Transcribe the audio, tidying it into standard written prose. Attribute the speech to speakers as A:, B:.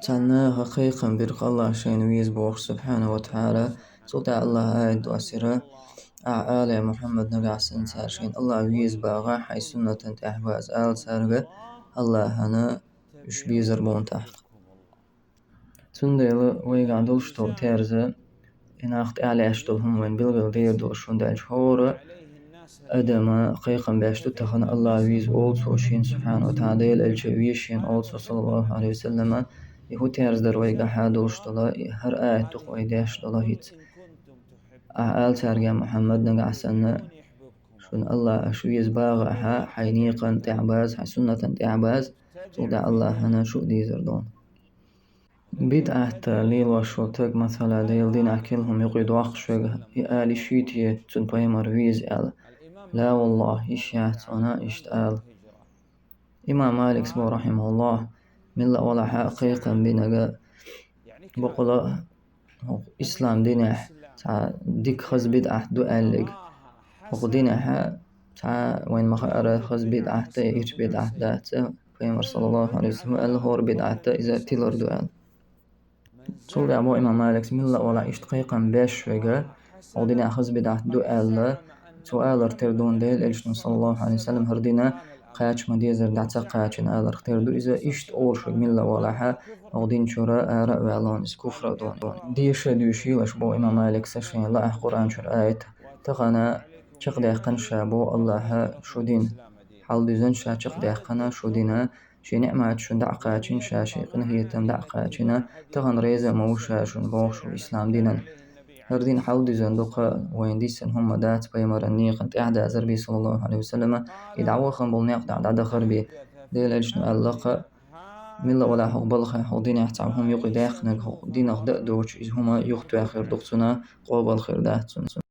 A: تعالنا حقيقة برق الله شين ويز بوخ سبحانه وتعالى سلطة الله آيد وأسرة آل محمد نقع سن سارشين الله ويز باغا حي سنة أحواز آل سارغة الله هنا يش بيزر بون تحت تندل ويقع دلشتو تيرزة إن أخت أعلى أشتو هم وين بلغل دير دوشون دالش هورا أدم قيقا باشتو تخن الله ويز also شين سبحانه وتعالى الجويشين also صلى الله عليه وسلم يهو تيرز در ويقع حادوشتلا هر آية تقوي داشتلا هيت آل سارغة محمد نقع سنة شون الله أشويز باغها حينيقا تعباز حسنة تعباز سلطة الله هنا شو ديزر دون بدعة ليل وشوتك مثلا ديل دين أكلهم يقيد وقشوغ آل شيتي تنباي مرويز آل لا والله إيش يعتونا إشتآل إمام مالك سبو رحمه الله من لا ولا حقيقا بينغا بقول إسلام دينه ديك خز بدعة دو آلق وقدينها وين ما خير خز بدعة إيش بدعة ذات فيمر صلى الله عليه وسلم قال هور بدعة إذا تلر دوال صلى أبو إمام مالك من لا ولا إشتقيقا باش وجا ودينا خز بدعة دوال سؤال ارتردون ديل إلشن صلى الله عليه وسلم هردينا قاچ مديزر دعتا قاچن آل ارتردو إذا إشت أورشق من لا ولا ها ودين شراء آراء وعلان كفر دون ديش دوشي وشبو إمام مالك سشين لا قرآن شر آية تغنى شقد قنشا بو الله شدين حال ديزن شا شقد قنا شدينا شي نعمة شن دعقاتين شاشي قنه يتم دعقاتنا تغن ريزة موشا شن بوش الإسلام دينا هردين حال ديزن دوقا وين ديسن هم دات بيمر النيق انت أعدى أزربي صلى الله عليه وسلم يدعوه خنبول نيق دعدا خربي ديل أجن ألقى من لا ولا حق بلخ حق دين يحتعهم يقي داخنك حق دين أخدأ دوش إذ هما يختو آخر دقتنا قوبل خير داتون